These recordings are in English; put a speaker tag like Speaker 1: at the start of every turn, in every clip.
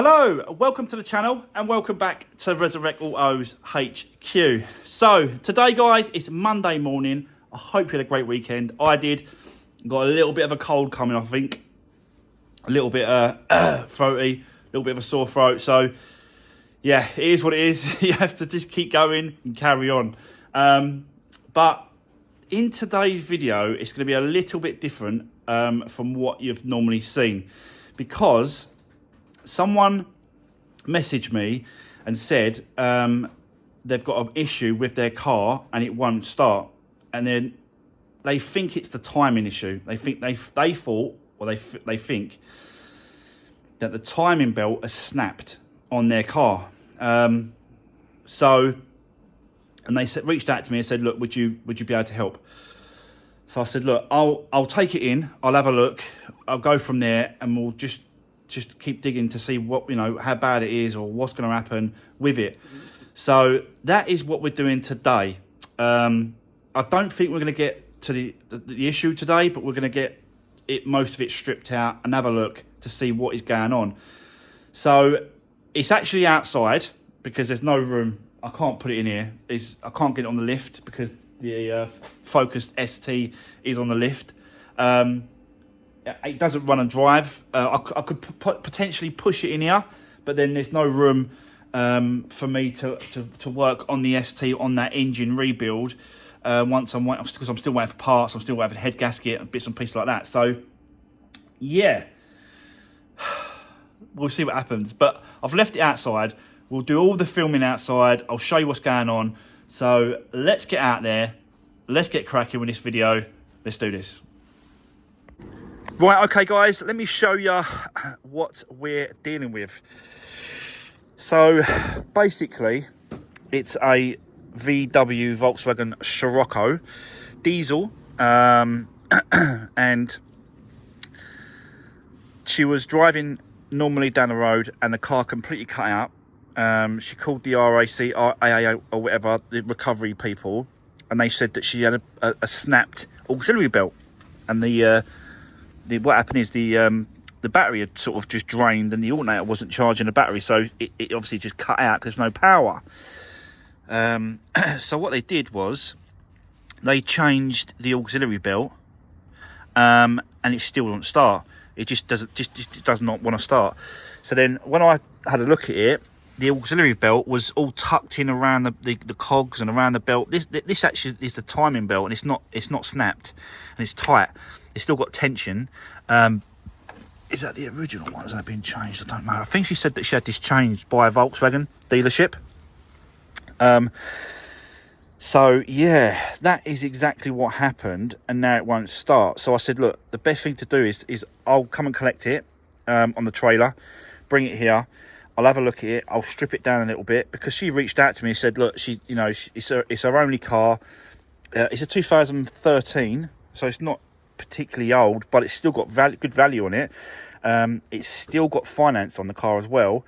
Speaker 1: Hello, welcome to the channel and welcome back to Resurwreck Autos HQ. So today guys, it's Monday morning. I hope you had a great weekend. I did. Got a little bit of a cold coming, I think. A little bit throaty, a little bit of a sore throat. So yeah, it is what it is. You have to just keep going and carry on. But in today's video, it's going to be a little bit different from what you've normally seen, because someone messaged me and said they've got an issue with their car and it won't start, and then they think it's the timing issue. They think they think that the timing belt has snapped on their car. And they reached out to me and said, look, would you be able to help? So I said, look, I'll take it in, I'll have a look, I'll go from there, and we'll just keep digging to see what, how bad it is or what's going to happen with it. So that is what we're doing today. I don't think we're going to get to the issue today, but we're going to get most of it stripped out and have a look to see what is going on. So it's actually outside because there's no room. I can't put it in here. I can't get it on the lift because the Focus ST is on the lift. It doesn't run and drive. I could potentially push it in here, but then there's no room for me to work on the ST on that engine rebuild. Because I'm still waiting for parts, I'm still waiting for the head gasket and bits and pieces like that. So yeah, we'll see what happens. But I've left it outside. We'll do all the filming outside. I'll show you what's going on. So let's get out there. Let's get cracking with this video. Let's do this. Right, okay guys, let me show you what we're dealing with. So basically, it's a VW Volkswagen Scirocco diesel, and she was driving normally down the road and the car completely cut out. She called the RAC, RAA or whatever, the recovery people, and they said that she had a snapped auxiliary belt, and what happened is the battery had sort of just drained and the alternator wasn't charging the battery, so it obviously just cut out because there's no power. So what they did was they changed the auxiliary belt, and it still doesn't start. It just does not want to start. So then when I had a look at it, the auxiliary belt was all tucked in around the cogs and around the belt. This actually is the timing belt, and it's not snapped, and it's tight. It's still got tension. Is that the original one? Has that been changed? I don't know. I think she said that she had this changed by a Volkswagen dealership. So yeah, that is exactly what happened, and now it won't start. So I said, look, the best thing to do is I'll come and collect it on the trailer, bring it here. I'll have a look at it. I'll strip it down a little bit, because she reached out to me and said, look, it's her only car. It's a 2013, so it's not particularly old, but it's still got good value on it. It's still got finance on the car as well,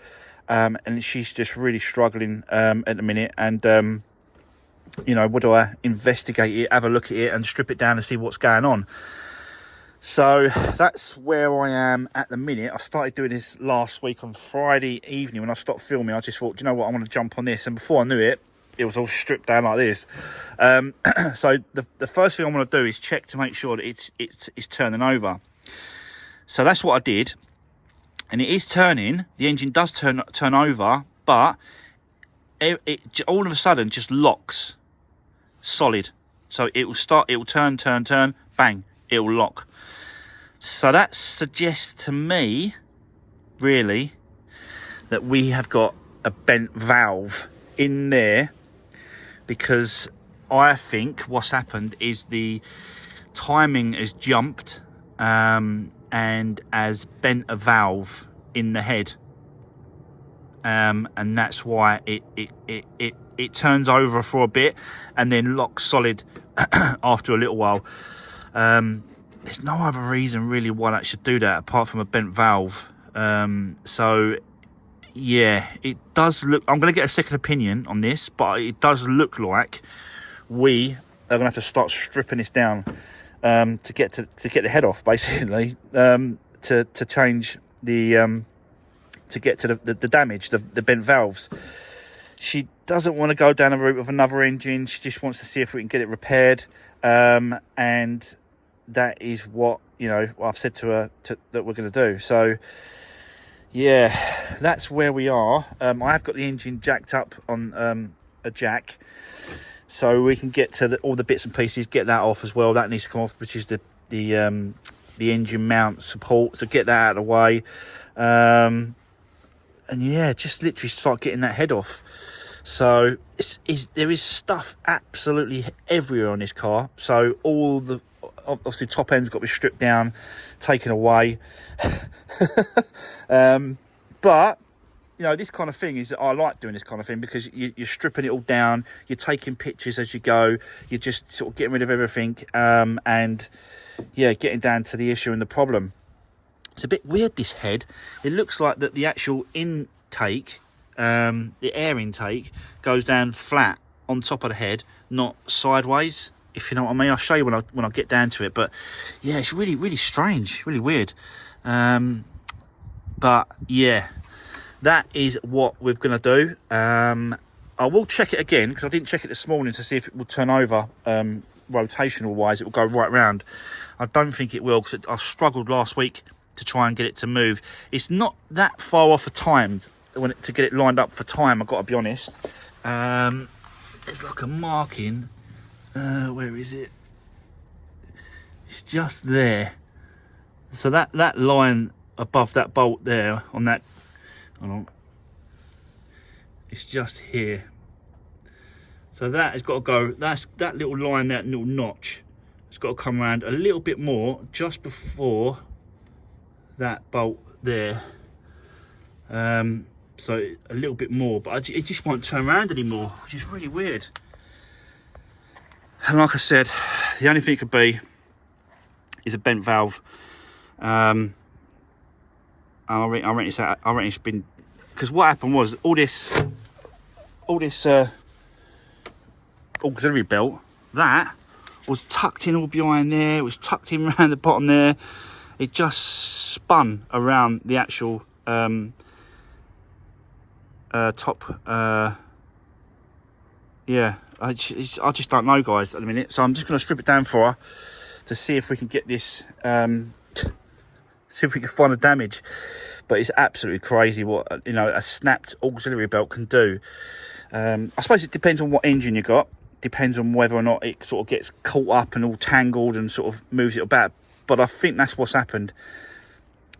Speaker 1: and she's just really struggling at the minute. And would I investigate it, have a look at it, and strip it down and see what's going on? So that's where I am at the minute. I started doing this last week on Friday evening. When I stopped filming, I just thought, do you know what, I want to jump on this. And before I knew it, it was all stripped down like this. So the first thing I want to do is check to make sure that it's turning over. So that's what I did, and it is turning. The engine does turn over, but it all of a sudden just locks solid. So it will start, it will turn, bang, it will lock. So that suggests to me, really, that we have got a bent valve in there, because I think what's happened is the timing has jumped and has bent a valve in the head, and that's why it turns over for a bit and then locks solid after a little while. There's no other reason really why that should do that apart from a bent valve. So yeah, it does look, I'm going to get a second opinion on this, but it does look like we are going to have to start stripping this down to get the head off, basically, to change the to get to the damage, the bent valves. She doesn't want to go down the route of another engine. She just wants to see if we can get it repaired. And that is what, you know, I've said to her that we're going to do. So, yeah, that's where we are. I have got the engine jacked up on a jack, so we can get to all the bits and pieces, get that off as well. That needs to come off, which is the engine mount support. So get that out of the way. And yeah, just literally start getting that head off. So there is stuff absolutely everywhere on this car. So all the, obviously top end's got to be stripped down, taken away. But you know, this kind of thing is that I like doing this kind of thing, because you're stripping it all down, you're taking pictures as you go, you're just sort of getting rid of everything, and yeah, getting down to the issue and the problem. It's a bit weird, this head. It looks like that the actual intake, the air intake, goes down flat on top of the head, not sideways, if you know what I mean. I'll show you when I get down to it. But yeah, it's really, really strange, really weird. But yeah, that is what we're going to do. I will check it again, because I didn't check it this morning to see if it will turn over rotational wise. It will go right round. I don't think it will, because I struggled last week to try and get it to move. It's not that far off of timed to get it lined up for time, I've got to be honest. There's like a marking. Where is it? It's just there. So that line above that bolt there on that, hold on, it's just here. So that has got to go, that little line, that little notch, it's got to come around a little bit more just before that bolt there. So a little bit more, but it just won't turn around anymore, which is really weird. And like I said, the only thing it could be is a bent valve. I reckon it's been, because what happened was all this auxiliary belt, that was tucked in all behind there. It was tucked in around the bottom there. It just spun around the actual top. Yeah, I just don't know, guys, at the minute. So I'm just going to strip it down for her to see if we can get this, see if we can find the damage. But it's absolutely crazy what, you know, a snapped auxiliary belt can do. I suppose it depends on what engine you got. Depends on whether or not it sort of gets caught up and all tangled and sort of moves it about. But I think that's what's happened.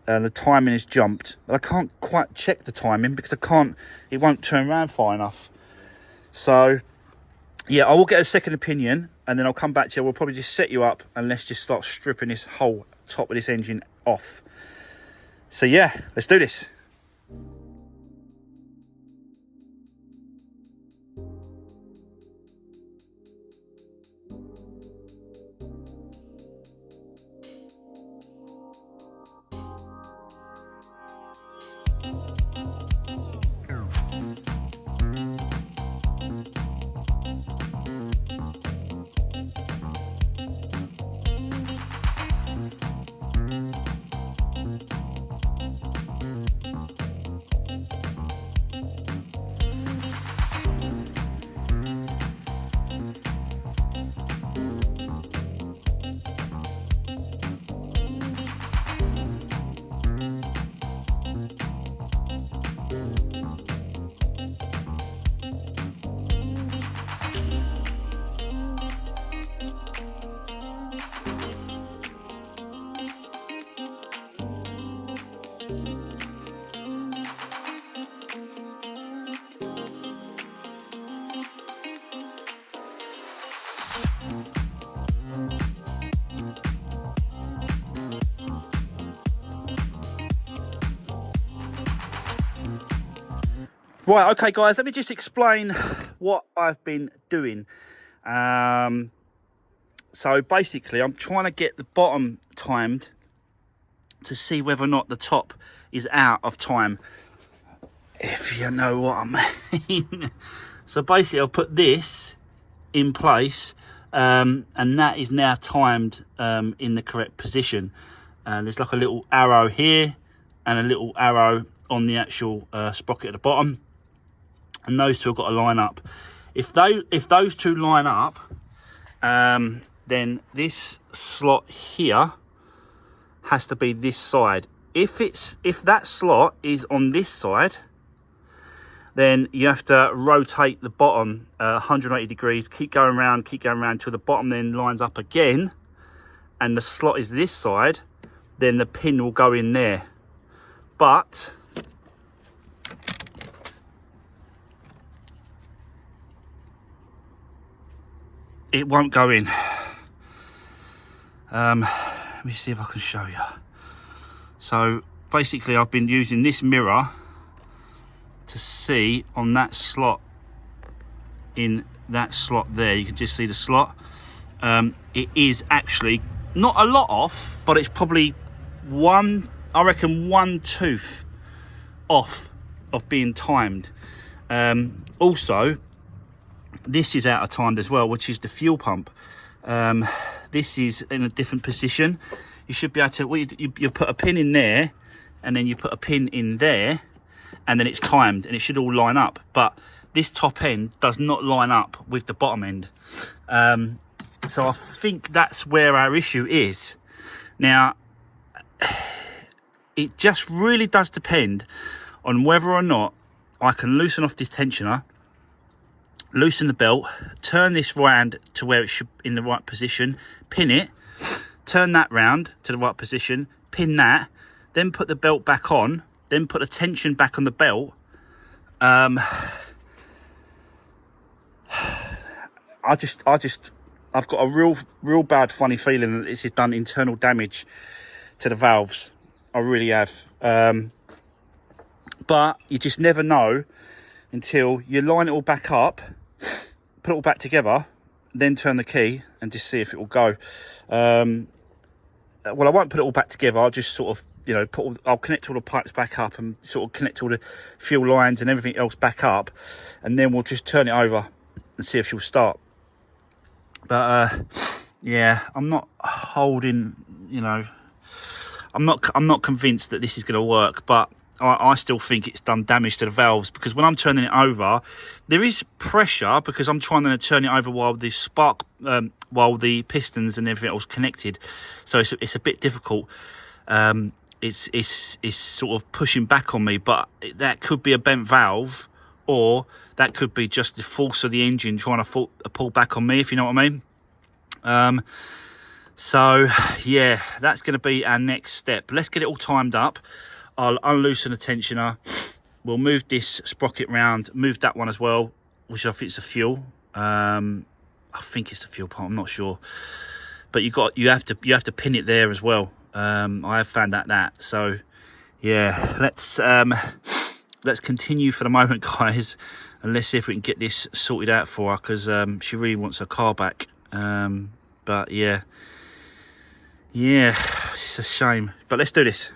Speaker 1: The timing has jumped. I can't quite check the timing because it won't turn around far enough. So yeah, I will get a second opinion, and then I'll come back to you. We'll probably just set you up, and let's just start stripping this whole top of this engine off. So yeah, let's do this. Right, okay guys, let me just explain what I've been doing. So basically I'm trying to get the bottom timed to see whether or not the top is out of time, if you know what I mean. So basically I'll put this in place, and that is now timed in the correct position. There's like a little arrow here and a little arrow on the actual sprocket at the bottom, and those two have got to line up. If those two line up, then this slot here has to be this side. If that slot is on this side, then you have to rotate the bottom 180 degrees, keep going around till the bottom then lines up again, and the slot is this side, then the pin will go in there. But it won't go in. Let me see if I can show you. So basically I've been using this mirror to see on that slot, in that slot there, you can just see the slot. It is actually not a lot off, but it's probably one tooth off of being timed. Also, this is out of timed as well, which is the fuel pump. This is in a different position. You should be able to, you put a pin in there, and then you put a pin in there, and then it's timed, and it should all line up. But this top end does not line up with the bottom end. So I think that's where our issue is. Now, it just really does depend on whether or not I can loosen off this tensioner, loosen the belt, turn this round to where it should in the right position, pin it, turn that round to the right position, pin that, then put the belt back on, then put the tension back on the belt. I've got a real bad funny feeling that this has done internal damage to the valves. I really have. But you just never know until you line it all back up, put it all back together, then turn the key and just see if it will go. Well, I won't put it all back together. I'll just sort of, you know, I'll connect all the pipes back up and sort of connect all the fuel lines and everything else back up, and then we'll just turn it over and see if she'll start. But yeah, I'm not holding, you know, I'm not convinced that this is going to work, but I still think it's done damage to the valves, because when I'm turning it over, there is pressure because I'm trying to turn it over while the while the pistons and everything else connected. So it's a bit difficult. It's sort of pushing back on me, but that could be a bent valve, or that could be just the force of the engine trying to pull back on me, if you know what I mean. So yeah, that's going to be our next step. Let's get it all timed up. I'll unloosen the tensioner. We'll move this sprocket round, move that one as well, which I think is the fuel. I think it's the fuel pump, I'm not sure. But you have to pin it there as well. I have found that. So yeah, let's continue for the moment, guys, and let's see if we can get this sorted out for her, because she really wants her car back. But yeah, it's a shame, but let's do this.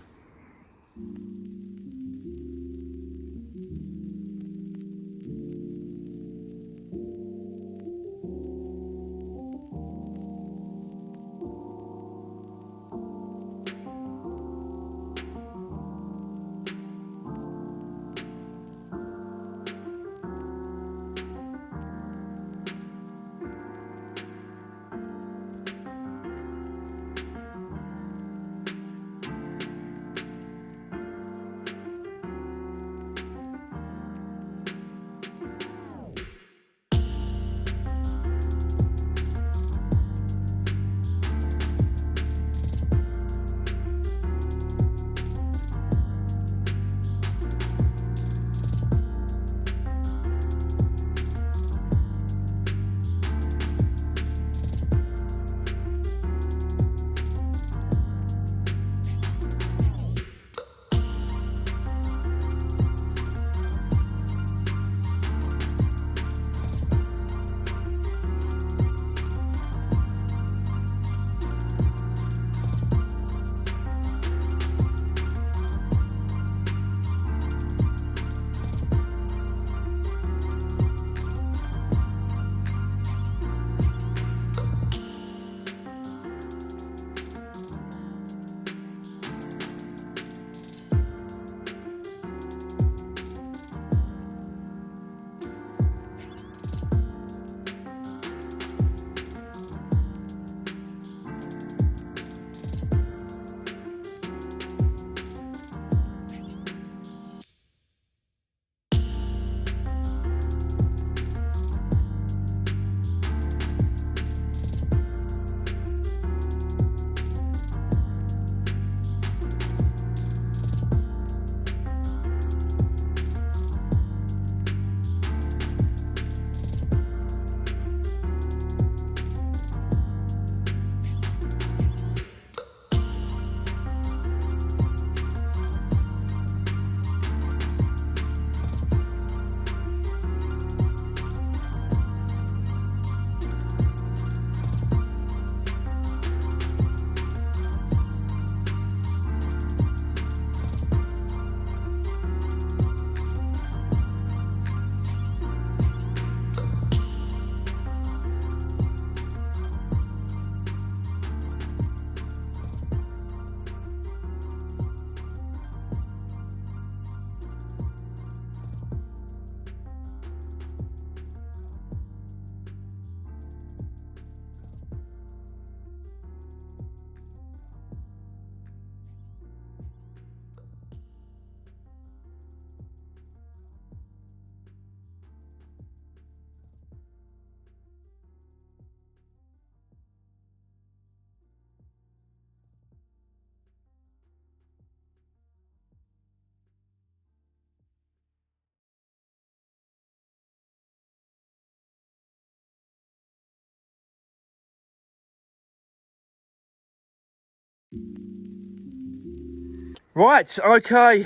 Speaker 1: Right, okay,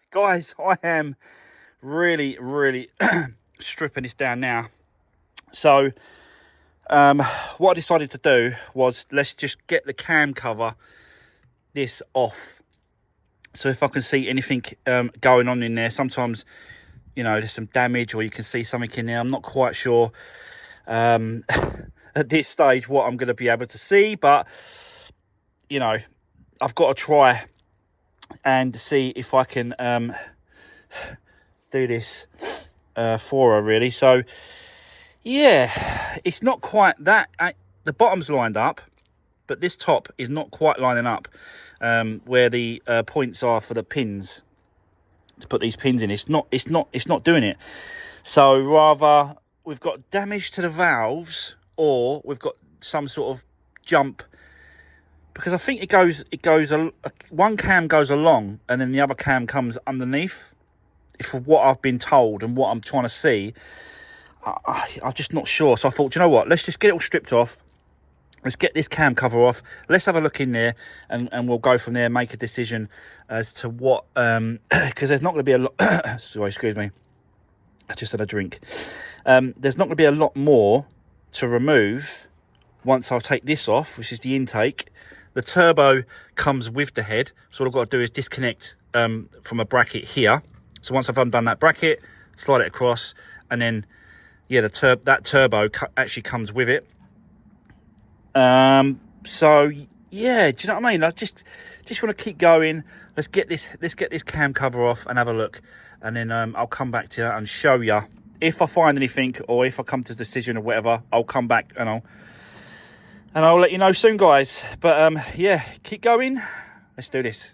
Speaker 1: guys, I am really stripping this down now. So what I decided to do was, let's just get the cam cover this off. So if I can see anything going on in there, sometimes, you know, there's some damage or you can see something in there. I'm not quite sure at this stage what I'm going to be able to see, but, you know, I've got to try and see if I can do this for her, really. So yeah, it's not quite that. The bottom's lined up, but this top is not quite lining up where the points are for the pins to put these pins in. It's not doing it. So rather we've got damage to the valves, or we've got some sort of jump, because I think it goes one cam goes along and then the other cam comes underneath, for what I've been told and what I'm trying to see. I'm just not sure. So I thought, you know what, let's just get it all stripped off. Let's get this cam cover off. Let's have a look in there, and we'll go from there, make a decision as to what, because there's not going to be a lot, sorry, excuse me, I just had a drink. There's not going to be a lot more to remove once I take this off, which is the intake. The turbo comes with the head, so all I've got to do is disconnect from a bracket here. So once I've undone that bracket, slide it across, and then, yeah, that turbo actually comes with it. So yeah, do you know what I mean? I just want to keep going. Let's get this cam cover off and have a look, and then I'll come back to you and show you if I find anything, or if I come to a decision or whatever. I'll come back and I'll let you know soon, guys. But yeah, keep going. Let's do this.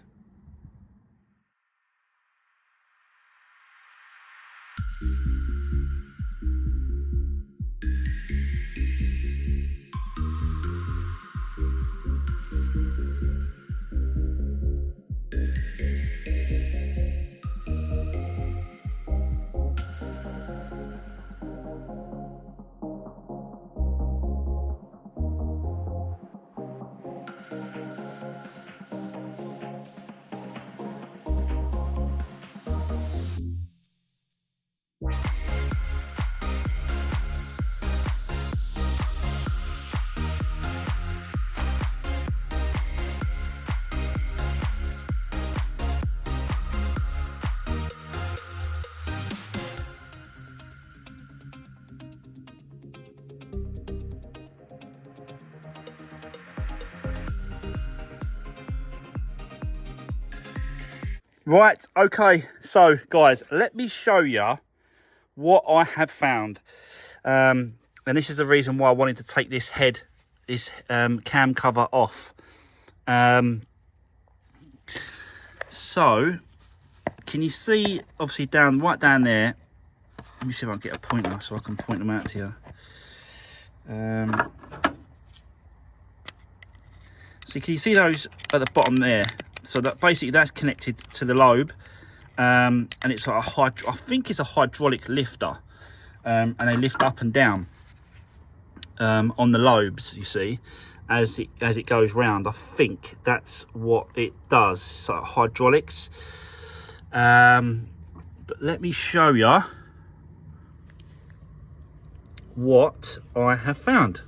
Speaker 1: Right, okay, so guys, let me show you what I have found. And this is the reason why I wanted to take this cam cover off. So, can you see, obviously right down there, let me see if I can get a pointer so I can point them out to you. So can you see those at the bottom there? So that basically that's connected to the lobe, and it's like I think it's a hydraulic lifter, and they lift up and down on the lobes. You see, as it goes round. I think that's what it does. So hydraulics. But let me show you what I have found.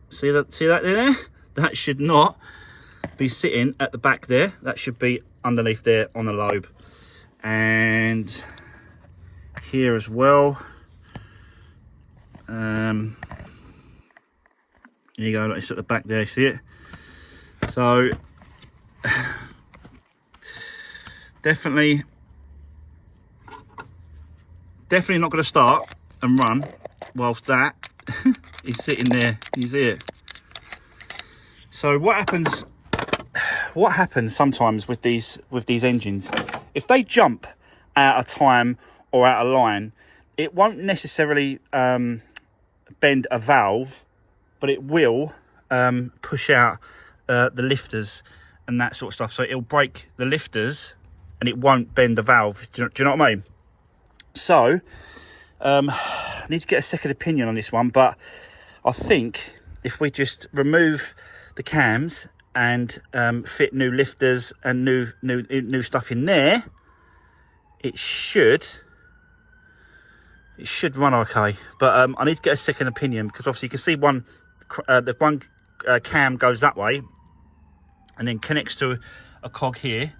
Speaker 1: See that there? That should not be sitting at the back there. That should be underneath there on the lobe, and here as well. There you go, it's at the back there, see it? So definitely not going to start and run whilst that is sitting there. You see it? So what happens sometimes with these engines, if they jump out of time or out of line, it won't necessarily bend a valve, but it will push out the lifters and that sort of stuff. So it'll break the lifters and it won't bend the valve. Do you know what I mean? So I need to get a second opinion on this one, but I think if we just remove the cams and fit new lifters and new stuff in there, it should run okay. But I need to get a second opinion, because obviously you can see the one cam goes that way and then connects to a cog here,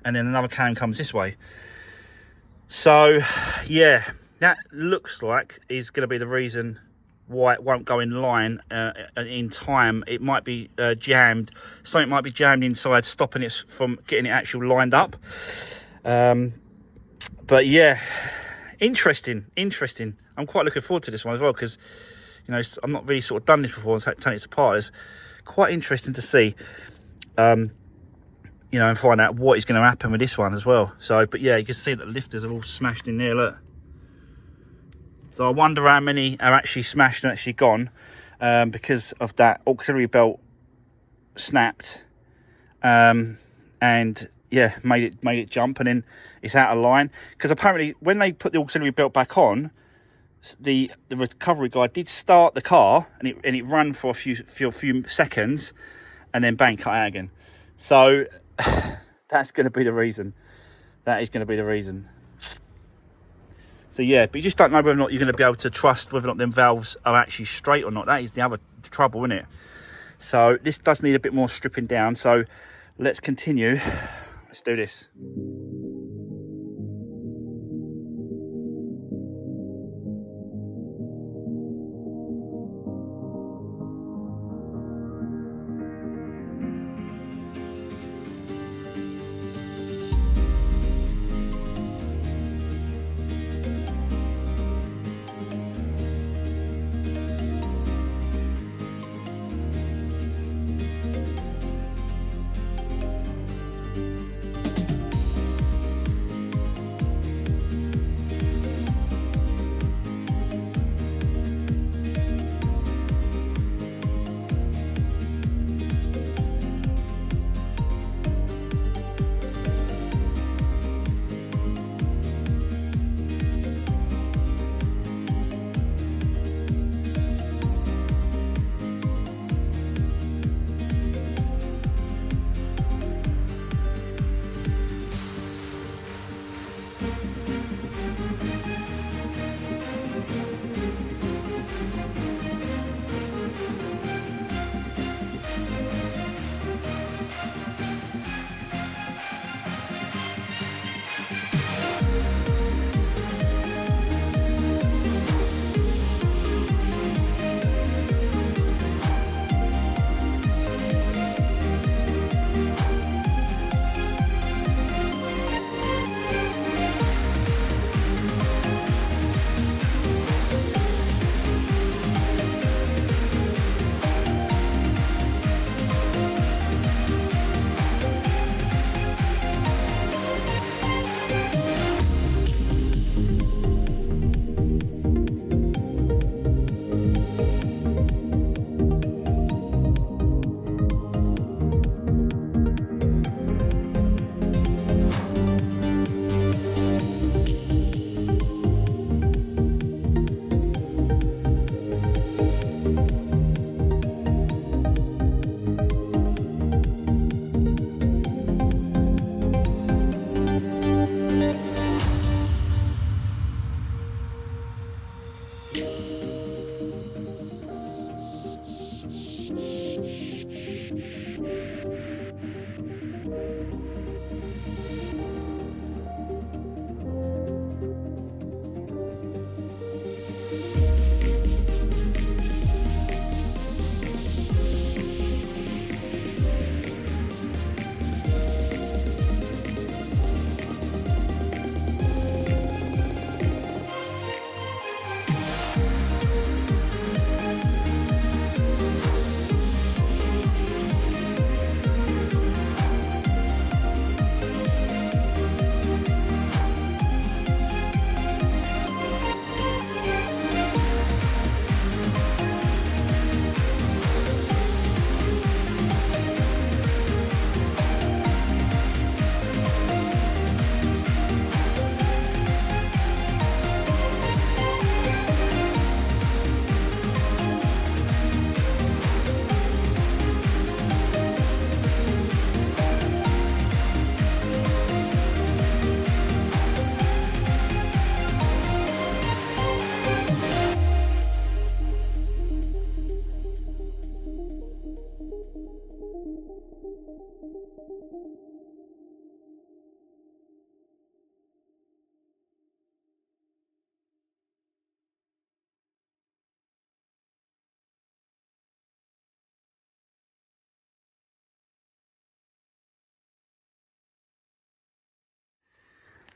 Speaker 1: and then another cam comes this way. So yeah, that looks like is going to be the reason why it won't go in line in time. It might be jammed. Something might be jammed inside, stopping it from getting it actually lined up. But yeah, interesting. I'm quite looking forward to this one as well, because you know, I'm not really sort of done this before, so turning it apart. It's quite interesting to see, you know, and find out what is going to happen with this one as well. So, but yeah, you can see that the lifters are all smashed in there, look. So I wonder how many are actually smashed and actually gone, because of that auxiliary belt snapped, and yeah, made it jump, and then it's out of line. Because apparently when they put the auxiliary belt back on, the recovery guy did start the car, and it ran for a few seconds, and then bang, cut out again. So that's going to be the reason. That is going to be the reason. So yeah, but you just don't know whether or not you're going to be able to trust whether or not them valves are actually straight or not. That is the other trouble, isn't it? So this does need a bit more stripping down. So let's continue. Let's do this.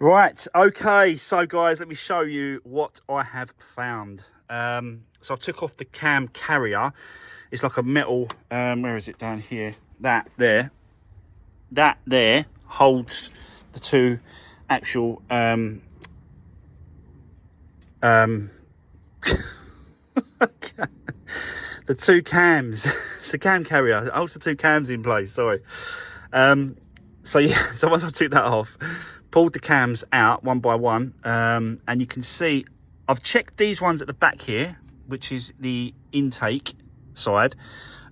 Speaker 1: Right, okay, so guys, let me show you what I have found. So I took off the cam carrier. It's like a metal, where is it down here? That there holds the two actual the two cams. It's the cam carrier. It holds the two cams in place, sorry. So yeah, so once I took that off, pulled the cams out one by one, and you can see I've checked these ones at the back here, which is the intake side.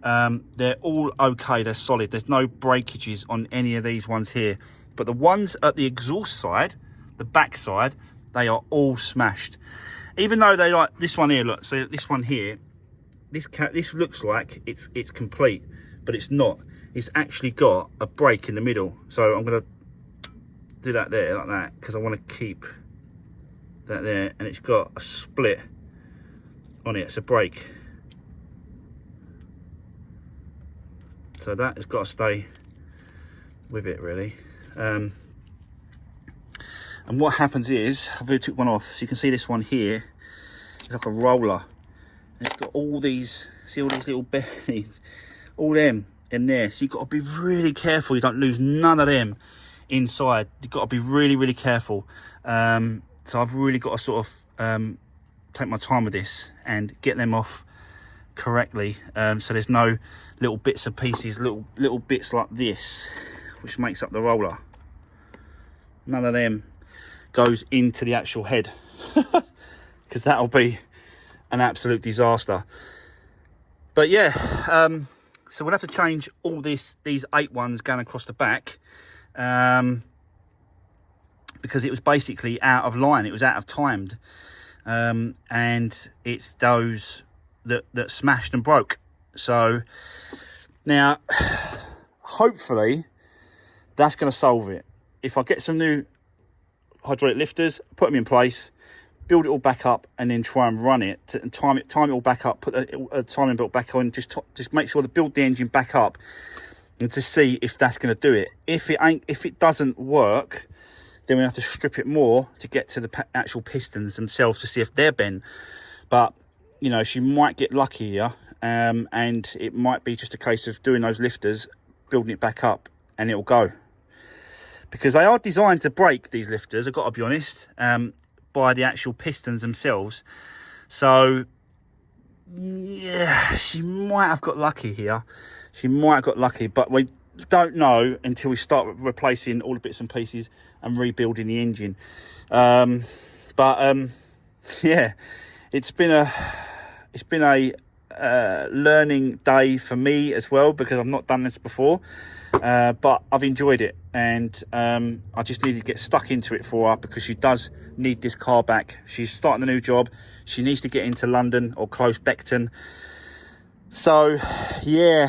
Speaker 1: They're all okay, they're solid, there's no breakages on any of these ones here, but the ones at the exhaust side, the back side, they are all smashed. Even though they, like this one here, look, so this one here, this looks like it's complete, but it's not. It's actually got a break in the middle, so I'm gonna do that there like that because I want to keep that there, and it's got a split on it. It's a break, so that has got to stay with it really. And what happens is, I've already took one off, so you can see this one here, it's like a roller. It's got all these, see all these little bearings, all them in there. So you've got to be really careful you don't lose none of them inside. You've got to be really, really careful. So I've really got to sort of take my time with this and get them off correctly. So there's no little bits and pieces, little bits like this, which makes up the roller. None of them goes into the actual head, because that'll be an absolute disaster. But yeah, so we'll have to change all these 8 ones going across the back, because it was basically out of line, it was out of timed, and it's those that smashed and broke. So now hopefully that's going to solve it. If I get some new hydraulic lifters, put them in place, build it all back up, and then try and run it and time it all back up, put a timing belt back on, just make sure to build the engine back up, and to see if that's going to do it. If it doesn't work, then we have to strip it more to get to the actual pistons themselves to see if they're bent. But you know, she might get lucky here, and it might be just a case of doing those lifters, building it back up, and it'll go. Because they are designed to break, these lifters, I've got to be honest, by the actual pistons themselves. So yeah, she might have got lucky here. She might have got lucky, but we don't know until we start replacing all the bits and pieces and rebuilding the engine. Yeah, it's been a learning day for me as well, because I've not done this before. But I've enjoyed it, and I just needed to get stuck into it for her, because she does need this car back. She's starting a new job. She needs to get into London or close Beckton. So yeah,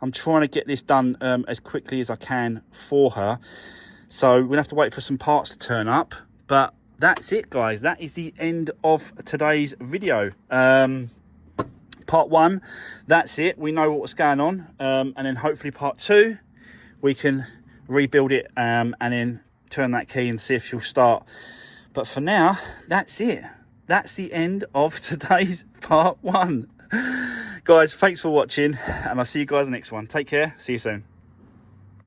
Speaker 1: I'm trying to get this done as quickly as I can for her. So we'll have to wait for some parts to turn up. But that's it, guys. That is the end of today's video. Part 1, that's it. We know what's going on, and then hopefully part 2 we can rebuild it, and then turn that key and see if she'll start. But for now, that's it. That's the end of today's part 1. Guys, thanks for watching, and I'll see you guys next one. Take care. See you soon.